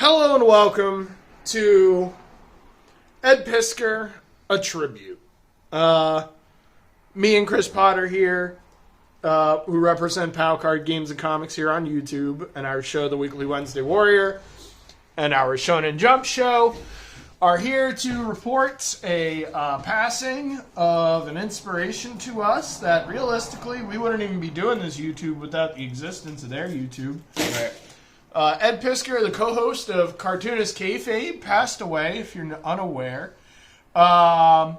Hello and welcome to Ed Piskor, a tribute. Me and Chris Potter here, who represent Pow Card Games and Comics here on YouTube, and our show, The Weekly Wednesday Warrior, and our Shonen Jump show, are here to report a passing of an inspiration to us that realistically we wouldn't even be doing this YouTube without the existence of their YouTube. Right. Ed Piskor, the co-host of Cartoonist Kayfabe, passed away, if you're unaware. And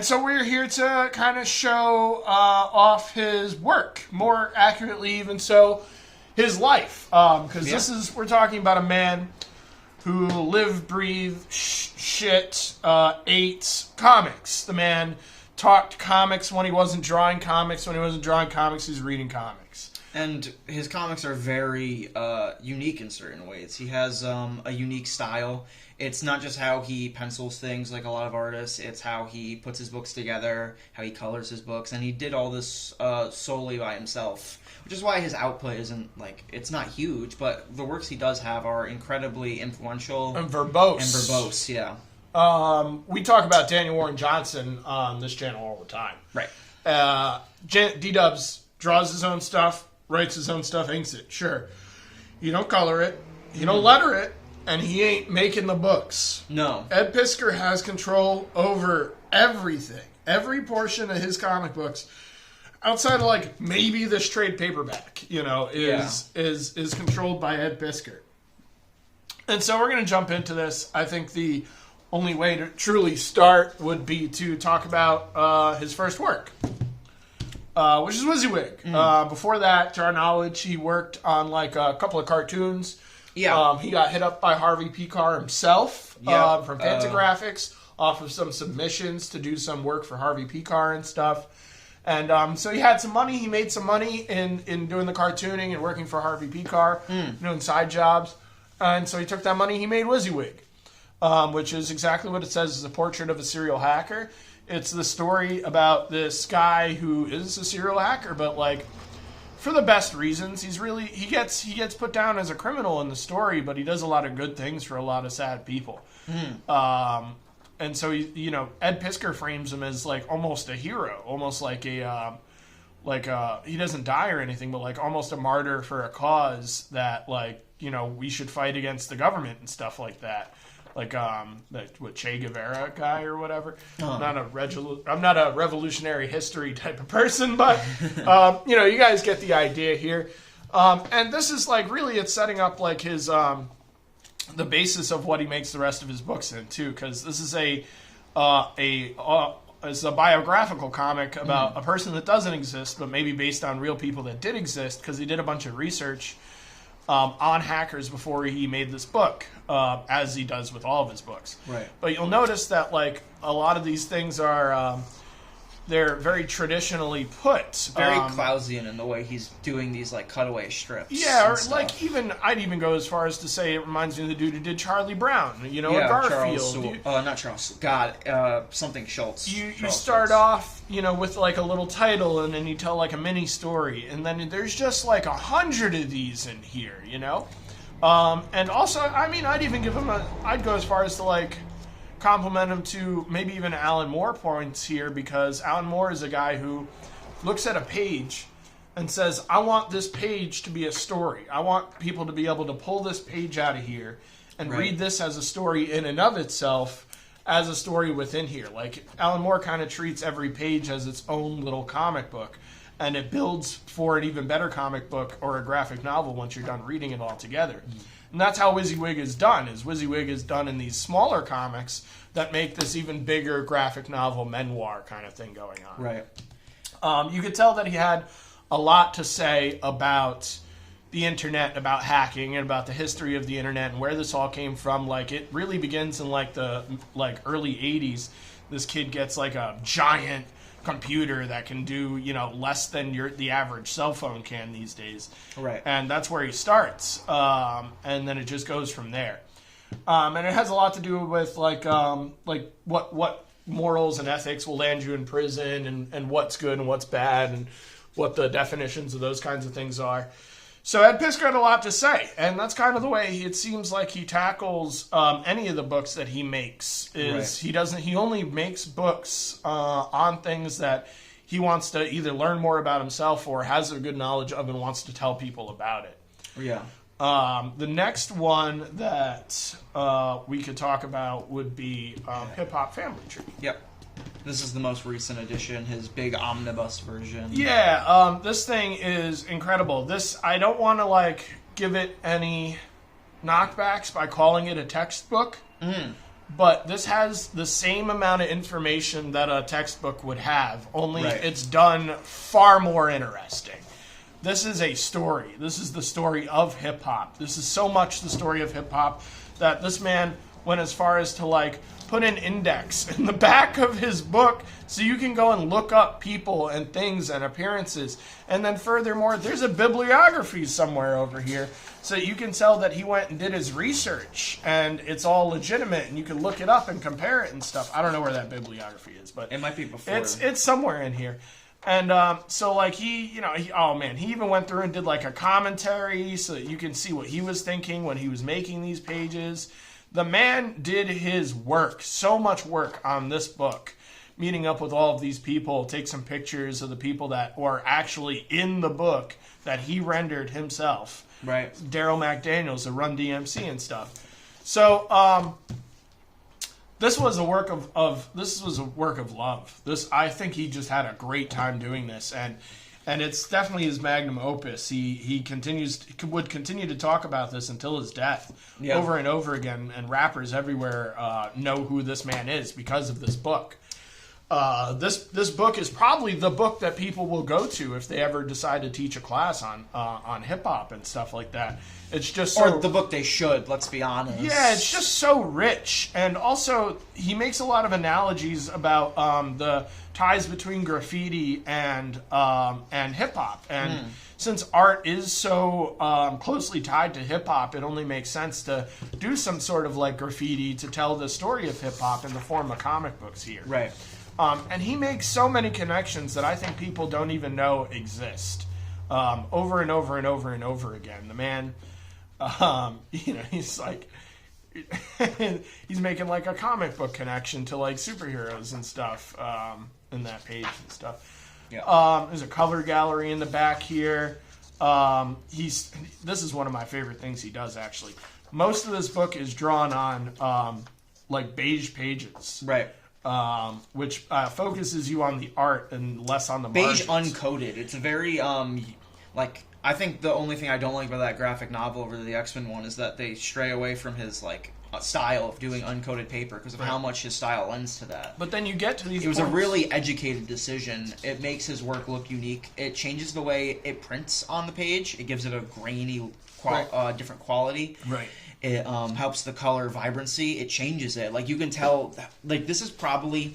so we're here to kind of show off his work, more accurately even so, his life. Because we're talking about a man who lived, breathed, ate comics. The man talked comics when he wasn't drawing comics. When he wasn't drawing comics, he was reading comics. And his comics are very unique in certain ways. He has a unique style. It's not just how he pencils things like a lot of artists. It's how he puts his books together, how he colors his books. And he did all this solely by himself, which is why his output isn't, it's not huge, but the works he does have are incredibly influential. And verbose. Yeah. We talk about Daniel Warren Johnson on this channel all the time. Right. D-Dubs draws his own stuff, writes his own stuff, inks it. Sure. You don't color it. You don't letter it. And he ain't making the books. No. Ed Piskor has control over everything. Every portion of his comic books, outside of maybe this trade paperback, is controlled by Ed Piskor. And so we're going to jump into this. I think the only way to truly start would be to talk about his first work, which is Wizzywig. Before that, to our knowledge, he worked on a couple of cartoons. Yeah. He got hit up by Harvey Piskor himself from Fantagraphics off of some submissions to do some work for Harvey Piskor and stuff. And so he had some money. He made some money in doing the cartooning and working for Harvey Piskor, doing side jobs. And so he took that money. He made Wizzywig, which is exactly what it says. It's a portrait of a serial hacker. It's the story about this guy who is a serial hacker, but for the best reasons. He gets put down as a criminal in the story, but he does a lot of good things for a lot of sad people. And so Ed Piskor frames him as almost a hero, almost he doesn't die or anything, but almost a martyr for a cause that we should fight against the government and stuff like that. Che Guevara guy or whatever. I'm not a revolutionary history type of person, but you guys get the idea here. And this is really it's setting up his the basis of what he makes the rest of his books in too, because this is it's a biographical comic about a person that doesn't exist, but maybe based on real people that did exist, because he did a bunch of research on hackers before he made this book, as he does with all of his books. Right. But you'll notice that a lot of these things are they're very traditionally put. Very Clausian in the way he's doing these cutaway strips. Yeah, or I'd even go as far as to say it reminds me of the dude who did Charlie Brown. A Garfield. Not Charles. God, something Schultz. You start off, with a little title, and then you tell a mini story, and then there's just 100 of these in here, And also, I'd even give him I'd go as far as to compliment him to maybe even Alan Moore points here, because Alan Moore is a guy who looks at a page and says, I want this page to be a story. I want people to be able to pull this page out of here and read this as a story in and of itself, as a story within here. Alan Moore kind of treats every page as its own little comic book, and it builds for an even better comic book or a graphic novel once you're done reading it all together. And that's how Wizzywig is done. Wizzywig is done in these smaller comics that make this even bigger graphic novel memoir kind of thing going on. Right. You could tell that he had a lot to say about the internet, about hacking, and about the history of the internet and where this all came from. It really begins in the early 80s. This kid gets a giant computer that can do less than the average cell phone can these days, right? And that's where he starts, and then it just goes from there. And it has a lot to do with what morals and ethics will land you in prison, and what's good and what's bad, and what the definitions of those kinds of things are. So Ed Piskor had a lot to say, and that's kind of the way it seems like he tackles any of the books that he makes. He only makes books on things that he wants to either learn more about himself or has a good knowledge of and wants to tell people about it. Yeah. The next one that we could talk about would be Hip Hop Family Tree. Yep. This is the most recent edition, his big omnibus version. Yeah, this thing is incredible. I don't want to, give it any knockbacks by calling it a textbook, but this has the same amount of information that a textbook would have, only it's done far more interesting. This is a story. This is the story of hip-hop. This is so much the story of hip-hop that this man went as far as to, put an index in the back of his book so you can go and look up people and things and appearances. And then furthermore, there's a bibliography somewhere over here so you can tell that he went and did his research and it's all legitimate and you can look it up and compare it and stuff. I don't know where that bibliography is, but it might be before. It's somewhere in here. And he even went through and did a commentary so that you can see what he was thinking when he was making these pages. The man did his work, so much work on this book, meeting up with all of these people, take some pictures of the people that were actually in the book that he rendered himself. Right. Daryl McDaniels, the Run DMC and stuff. So this was a work of love. I think he just had a great time doing this, and it's definitely his magnum opus. He would continue to talk about this until his death, over and over again. And rappers everywhere know who this man is because of this book. This book is probably the book that people will go to if they ever decide to teach a class on hip hop and stuff like that. It's just or the book they should. Let's be honest. Yeah, it's just so rich, and also he makes a lot of analogies about the ties between graffiti and hip hop. And since art is so closely tied to hip hop, it only makes sense to do some sort of graffiti to tell the story of hip hop in the form of comic books here. Right. And he makes so many connections that I think people don't even know exist. Over and over and over and over again. The man, he's he's making a comic book connection to superheroes and stuff in that page and stuff. Yeah. There's a color gallery in the back here. This is one of my favorite things he does actually. Most of this book is drawn on beige pages. Right. Which focuses you on the art and less on the beige margins. Uncoded. It's a very I think the only thing I don't like about that graphic novel over the X-Men one is that they stray away from his style of doing uncoated paper because of how much his style lends to that. But then you get to these. It was a really educated decision. It makes his work look unique. It changes the way it prints on the page. It gives it a grainy, different quality. Right. It helps the color vibrancy. It changes it. You can tell. This is probably.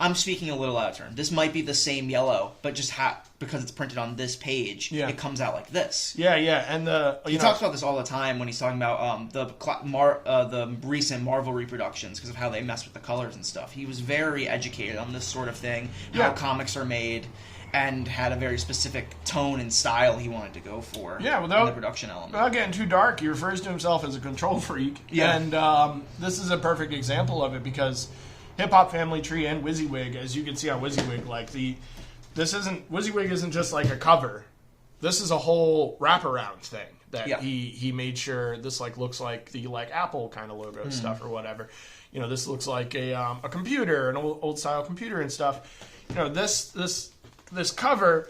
I'm speaking a little out of turn. This might be the same yellow, but just because it's printed on this page, it comes out like this. Yeah, and he talks about this all the time when he's talking about the recent Marvel reproductions because of how they mess with the colors and stuff. He was very educated on this sort of thing, how comics are made, and had a very specific tone and style he wanted to go for. Yeah, in the production element. Without getting too dark, he refers to himself as a control freak. Yeah, and this is a perfect example of it because Hip Hop Family Tree and Wizzywig, as you can see on Wizzywig, Wizzywig isn't just a cover. This is a whole wraparound thing that he made sure this looks like the Apple kind of logo stuff or whatever. This looks like a computer, an old style computer and stuff. This cover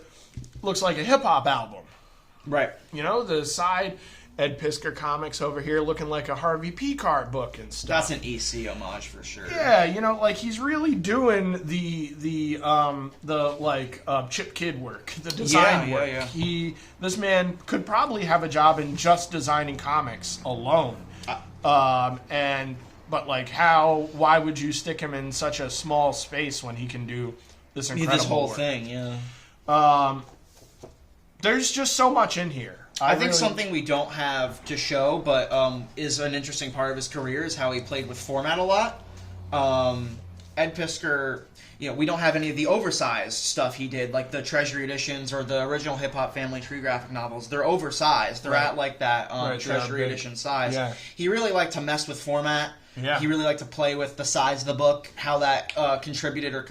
looks like a hip hop album. Right. The side Ed Piskor comics over here looking like a Harvey Piskor book and stuff. That's an EC homage for sure. Yeah, he's really doing the Chip Kid work, the design work. Yeah. This man could probably have a job in just designing comics alone. Why would you stick him in such a small space when he can do this incredible this whole work? Thing, yeah. There's just so much in here. I think something we don't have to show, but is an interesting part of his career is how he played with format a lot. Ed Piskor, we don't have any of the oversized stuff he did, like the Treasury editions or the original Hip Hop Family Tree graphic novels. They're oversized. They're at like that Treasury edition size. Yeah. He really liked to mess with format. Yeah. He really liked to play with the size of the book, how that contributed or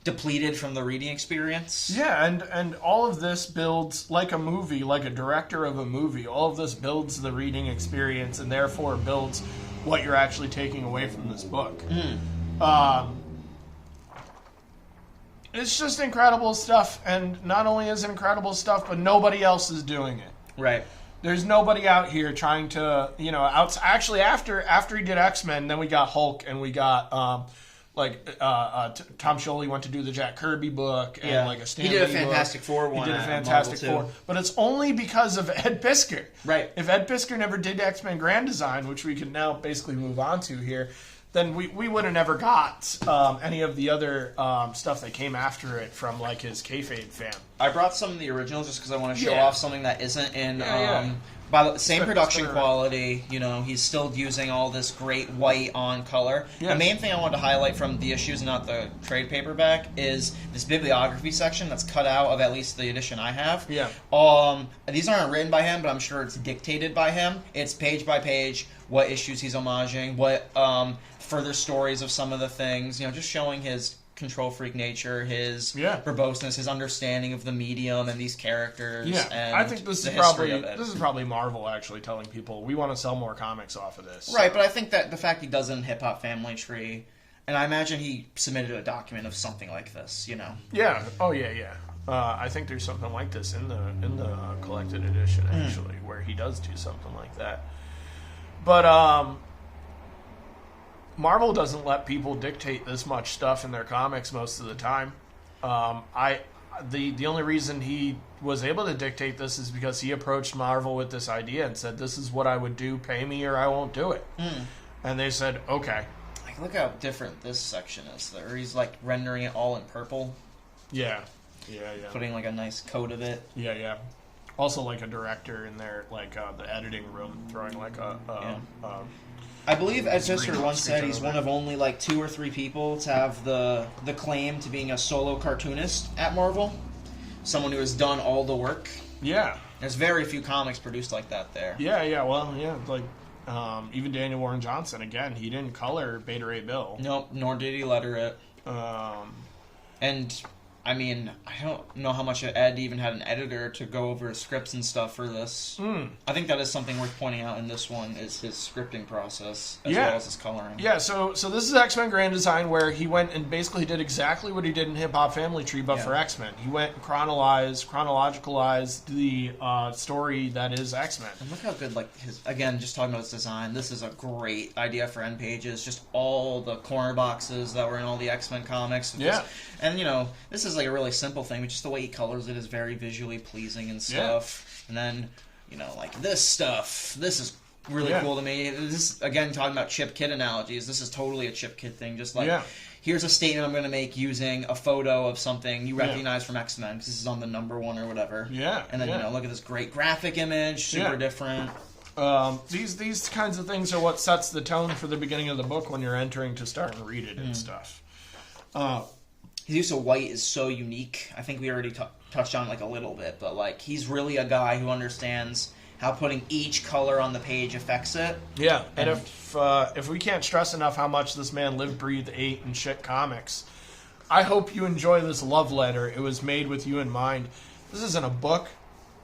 depleted from the reading experience. Yeah, and all of this builds, like a movie, like a director of a movie, all of this builds the reading experience and therefore builds what you're actually taking away from this book. It's just incredible stuff, and not only is it incredible stuff, but nobody else is doing it. Right. There's nobody out here trying to, actually after he did X-Men, then we got Hulk, and we got, Tom Scioli went to do the Jack Kirby book, and like a Stan Lee book. He did a Fantastic Four one. He did a Fantastic Four. But it's only because of Ed Piskor. Right. If Ed Piskor never did X-Men Grand Design, which we can now basically move on to here, then we would have never got any of the other stuff that came after it from like his kayfabe fam. I brought some of the originals just because I want to show off something that isn't in by the same production quality. He's still using all this great white on color. Yeah. The main thing I wanted to highlight from the issues, not the trade paperback, is this bibliography section that's cut out of at least the edition I have. Yeah. These aren't written by him, but I'm sure it's dictated by him. It's page by page what issues he's homaging, what further stories of some of the things, just showing his control freak nature, his verboseness, his understanding of the medium and these characters. Yeah, and I think this is probably Marvel actually telling people we want to sell more comics off of this. Right, but I think that the fact he does it in Hip Hop Family Tree, and I imagine he submitted a document of something like this, Yeah. Oh yeah. I think there's something like this in the collected edition actually, where he does do something like that. But Marvel doesn't let people dictate this much stuff in their comics most of the time. The only reason he was able to dictate this is because he approached Marvel with this idea and said, "This is what I would do. Pay me or I won't do it." And they said, "Okay." Like, look how different this section is. There, he's like rendering it all in purple. Yeah. Putting like a nice coat of it. Yeah. Also, like a director in there, like the editing room, throwing like I believe Ed Piskor once said he's one of only like 2 or 3 people to have the claim to being a solo cartoonist at Marvel. Someone who has done all the work. Yeah. There's very few comics produced like that there. Yeah. Well, yeah, like even Daniel Warren Johnson, again, he didn't color Beta Ray Bill. Nope, nor did he letter it. And I mean, I don't know how much Ed even had an editor to go over his scripts and stuff for this. I think that is something worth pointing out in this one, is his scripting process as well as his coloring. Yeah, so this is X-Men Grand Design, where he went and basically did exactly what he did in Hip Hop Family Tree, but for X-Men. He went and chronologicalized the story that is X-Men. And look how good, like, again, just talking about his design, this is a great idea for end pages. Just all the corner boxes that were in all the X-Men comics. And, this is like a really simple thing, but just the way he colors it is very visually pleasing and stuff. And then, like this stuff, this is really cool to me. This, again, talking about Chip Kid analogies, this is totally a Chip Kid thing. Just like, here's a statement I'm going to make using a photo of something you recognize from X-Men, because this is on the number 1 or whatever. Yeah. And then, look at this great graphic image, super different. These kinds of things are what sets the tone for the beginning of the book when you're entering to start and read it and stuff. His use of white is so unique. I think we already touched on it like a little bit, but like he's really a guy who understands how putting each color on the page affects it. Yeah, and if we can't stress enough how much this man lived, breathed, ate, and shit comics, I hope you enjoy this love letter. It was made with you in mind. This isn't a book.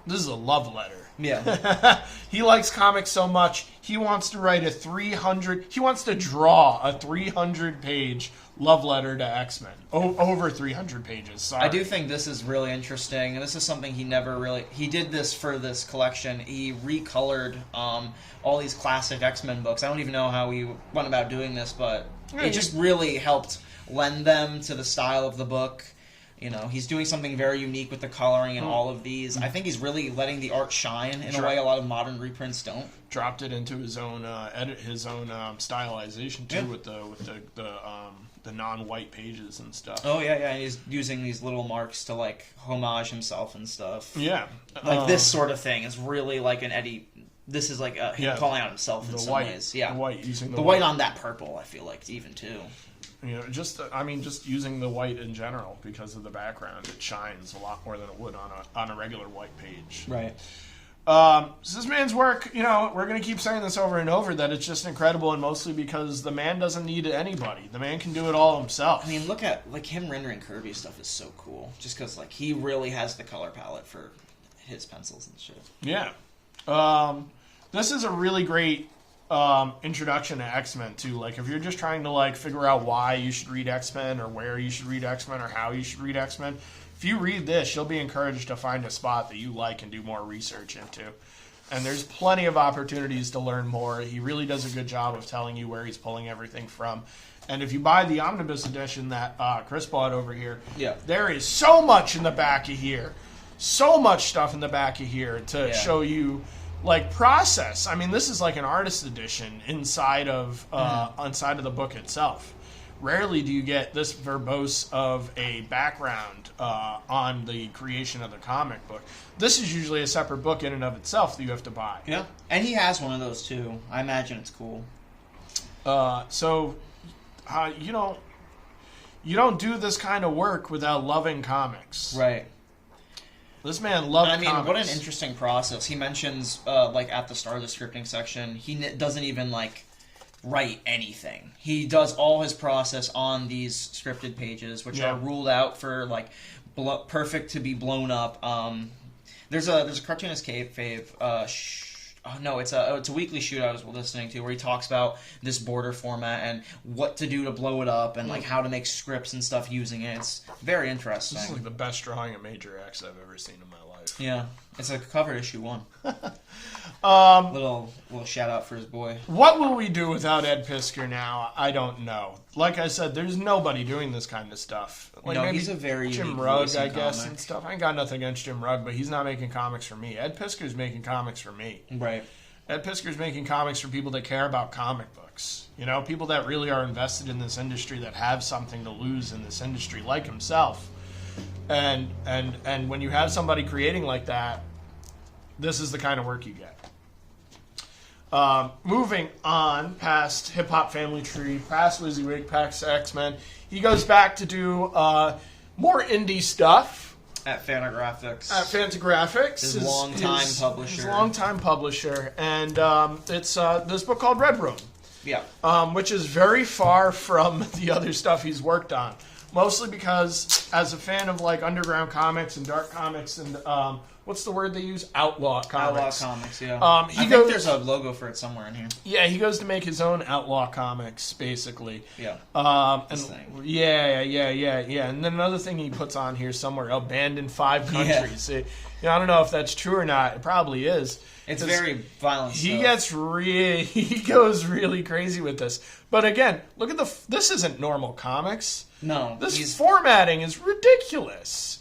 This is a love letter. Yeah. He likes comics so much, he wants to write he wants to draw a 300-page love letter to X-Men. Over 300 pages, sorry. I do think this is really interesting, and this is something he did this for this collection. He recolored all these classic X-Men books. I don't even know how he went about doing this, but it just really helped lend them to the style of the book. He's doing something very unique with the coloring in all of these. I think he's really letting the art shine in a way a lot of modern reprints don't. Dropped it into his own stylization too, with the non-white pages and stuff. Oh yeah, and he's using these little marks to like homage himself and stuff. Yeah, like this sort of thing is really like an Eddie. This is like him calling out himself in some ways. Yeah, the white using the white on that purple. I feel like even too. You know, just using the white in general because of the background, it shines a lot more than it would on a regular white page. Right. So this man's work, you know, we're going to keep saying this over and over, that it's just incredible, and mostly because the man doesn't need anybody. The man can do it all himself. I mean, look at, like, him rendering Kirby stuff is so cool. Just because, like, he really has the color palette for his pencils and shit. Yeah. This is a really great introduction to X-Men, too. Like, if you're just trying to, like, figure out why you should read X-Men or where you should read X-Men or how you should read X-Men, if you read this, you'll be encouraged to find a spot that you like and do more research into. And there's plenty of opportunities to learn more. He really does a good job of telling you where he's pulling everything from. And if you buy the omnibus edition that Chris bought over here, there is so much in the back of here. So much stuff in the back of here to show you, like, process. I mean, this is like an artist edition inside of the book itself. Rarely do you get this verbose of a background on the creation of the comic book. This is usually a separate book in and of itself that you have to buy. Yeah, and he has one of those too. I imagine it's cool. You don't do this kind of work without loving comics. Right. This man loved comics. What an interesting process. He mentions, like, at the start of the scripting section, he doesn't even, like, write anything. He does all his process on these scripted pages, which are ruled out for, like, perfect to be blown up. There's a cartoonist fave. It's a weekly shoot I was listening to where he talks about this border format and what to do to blow it up and like how to make scripts and stuff using it. It's very interesting. This is like the best drawing of Major X I've ever seen in my life. Yeah, it's a cover issue 1. Little shout out for his boy. What will we do without Ed Piskor now? I don't know. Like I said, there's nobody doing this kind of stuff. Like, no, maybe he's a very Jim Rugg, I guess, and stuff. I ain't got nothing against Jim Rugg, but he's not making comics for me. Ed Piskor's making comics for me. Right. Ed Piskor's making comics for people that care about comic books. You know, people that really are invested in this industry, that have something to lose in this industry, like himself. And when you have somebody creating like that, this is the kind of work you get. Moving on past Hip Hop Family Tree, past Wizzywig, past X-Men, he goes back to do more indie stuff. At Fantagraphics. His longtime publisher. And it's this book called Red Room. Yeah. Which is very far from the other stuff he's worked on. Mostly because, as a fan of like underground comics and dark comics and what's the word they use? Outlaw comics. Outlaw comics, yeah. I think there's a logo for it somewhere in here. Yeah, he goes to make his own outlaw comics, basically. Yeah. Yeah. And then another thing he puts on here somewhere, banned in 5 countries. Yeah. I don't know if that's true or not. It probably is. It's very violent stuff. He goes really crazy with this. But again, look at this isn't normal comics. No. This formatting is ridiculous.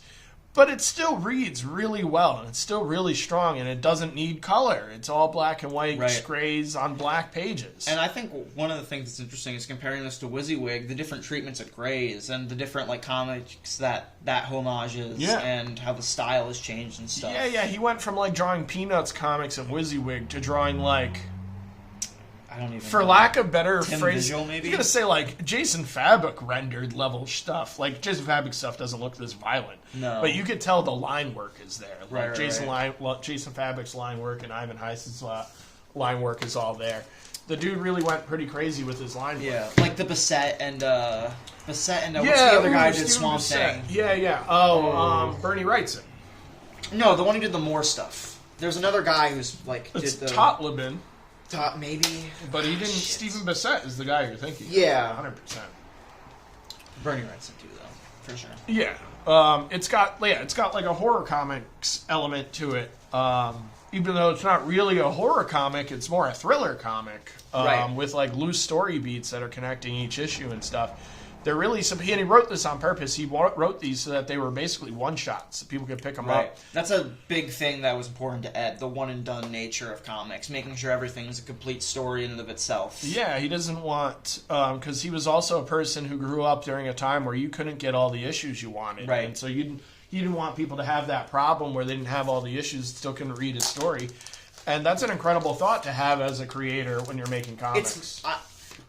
But it still reads really well, and it's still really strong, and it doesn't need color. It's all black and white grays on black pages. And I think one of the things that's interesting is comparing this to Wizzywig, the different treatments of grays, and the different like comics that homages, and how the style has changed and stuff. Yeah, he went from like drawing Peanuts comics and Wizzywig to drawing like... I don't even For lack of better phrase, Visual, maybe? you're going to say like Jason Fabok rendered level stuff. Like Jason Fabok stuff doesn't look this violent. No. But you could tell the line work is there. Like Jason right. Jason Fabok's line work and Ivan Heiss's line work is all there. The dude really went pretty crazy with his line work. Yeah, like the Bissett and what's the other guy who did Swamp Thing? Yeah. Oh, Bernie Wrightson. No, the one who did the Moore stuff. There's another guy who's like it's did the Totleben. Maybe, but he didn't. Stephen Bissett is the guy you're thinking. Yeah, 100%. Bernie Wrightson too, though, for sure. Yeah, it's got like a horror comics element to it. Even though it's not really a horror comic, it's more a thriller comic with like loose story beats that are connecting each issue and stuff. They're really and he wrote this on purpose. He wrote these so that they were basically one-shots, so people could pick them up. That's a big thing that was important to Ed, the one-and-done nature of comics, making sure everything's a complete story in and of itself. Yeah, he doesn't want... because he was also a person who grew up during a time where you couldn't get all the issues you wanted. Right. And so you didn't want people to have that problem where they didn't have all the issues, still couldn't read his story. And that's an incredible thought to have as a creator when you're making comics.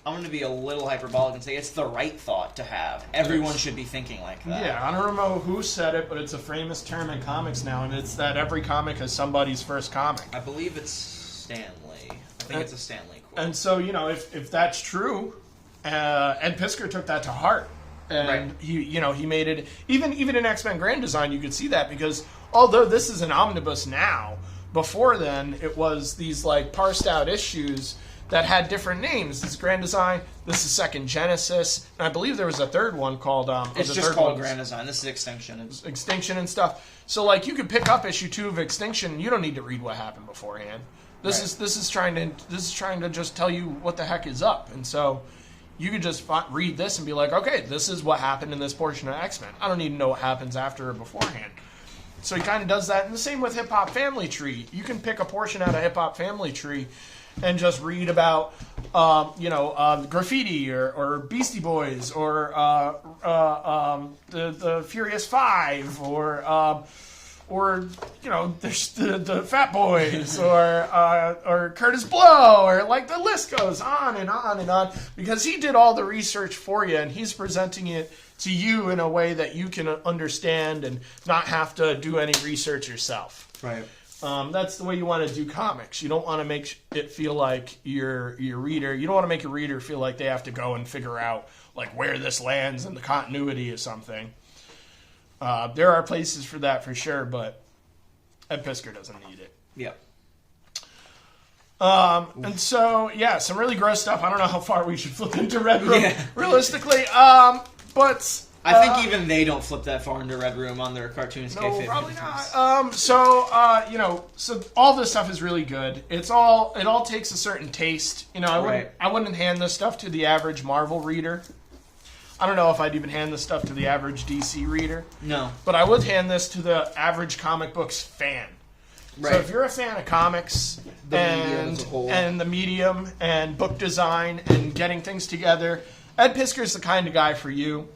going to be a little hyperbolic and say it's the right thought to have. Everyone should be thinking like that. Yeah, I don't know who said it, but it's a famous term in comics now, and it's that every comic is somebody's first comic. I believe it's Stanley. I think it's a Stanley quote. And so, if that's true, Ed Piskor took that to heart. And he made it, even in X-Men Grand Design, you could see that, because although this is an omnibus now, before then, it was these, like, parsed out issues that had different names. This is Grand Design, this is Second Genesis, and I believe there was a third one called... it's just called Grand Design. This is Extinction. Extinction and stuff. So, like, you could pick up issue 2 of Extinction, and you don't need to read what happened beforehand. This is trying to just tell you what the heck is up. And so you could just read this and be like, okay, this is what happened in this portion of X-Men. I don't need to know what happens after or beforehand. So he kind of does that. And the same with Hip Hop Family Tree. You can pick a portion out of Hip Hop Family Tree and just read about, graffiti or Beastie Boys or the Furious Five or there's the Fat Boys or Curtis Blow, or like the list goes on and on and on, because he did all the research for you and he's presenting it to you in a way that you can understand and not have to do any research yourself. Right. That's the way you want to do comics. You don't want to make it feel like your reader. You don't want to make a reader feel like they have to go and figure out like where this lands in the continuity of something. There are places for that for sure, but Ed Piskor doesn't need it. Yep. And so, yeah, some really gross stuff. I don't know how far we should flip into Red Room, realistically. But I think even they don't flip that far into Red Room on their cartoons. No, probably not. So all this stuff is really good. It all takes a certain taste. I wouldn't hand this stuff to the average Marvel reader. I don't know if I'd even hand this stuff to the average DC reader. No. But I would hand this to the average comic books fan. Right. So if you're a fan of comics and the medium and book design and getting things together, Ed Piskor's the kind of guy for you.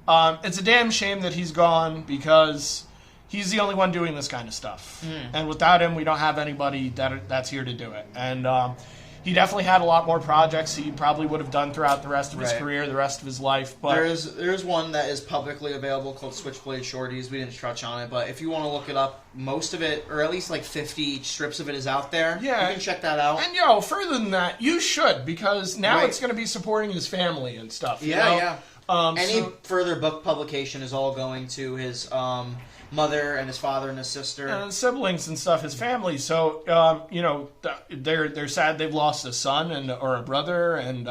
It's a damn shame that he's gone, because he's the only one doing this kind of stuff. And without him, we don't have anybody that's here to do it. And he definitely had a lot more projects he probably would have done throughout the rest of his career, the rest of his life. But there's one that is publicly available called Switchblade Shorties. We didn't touch on it, but if you want to look it up, most of it, or at least like 50 strips of it, is out there. Yeah. You can check that out. And, further than that, you should, because now it's going to be supporting his family and stuff. Yeah. Any further book publication is all going to his mother and his father and his sister and his siblings and stuff, his family. So they're sad they've lost a son or a brother, and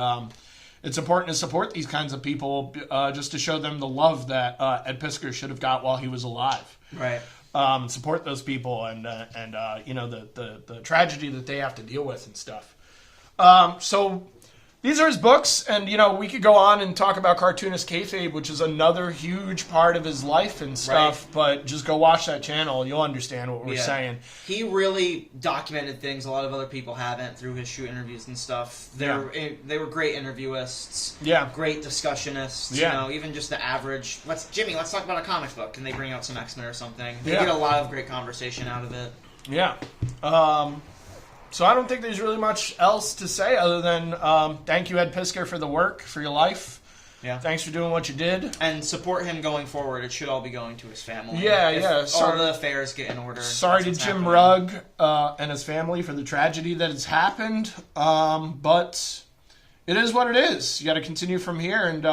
it's important to support these kinds of people just to show them the love that Ed Piskor should have got while he was alive. Right. Support those people and the tragedy that they have to deal with and stuff. So these are his books, and, we could go on and talk about Cartoonist Kayfabe, which is another huge part of his life and stuff, but just go watch that channel. You'll understand what we're saying. He really documented things a lot of other people haven't through his shoot interviews and stuff. They were great interviewists, great discussionists, even just the average, let's talk about a comic book, and they bring out some X-Men or something. They get a lot of great conversation out of it. Yeah. So I don't think there's really much else to say other than thank you, Ed Piskor, for the work, for your life. Yeah. Thanks for doing what you did. And support him going forward. It should all be going to his family. If all the affairs get in order. Sorry to Jim Rugg and his family for the tragedy that has happened. But it is what it is. You got to continue from here and,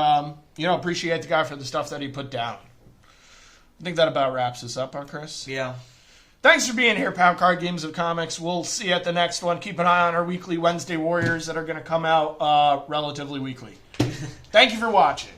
appreciate the guy for the stuff that he put down. I think that about wraps us up, Chris? Yeah. Thanks for being here, Pound Card Games of Comics. We'll see you at the next one. Keep an eye on our weekly Wednesday Warriors that are going to come out relatively weekly. Thank you for watching.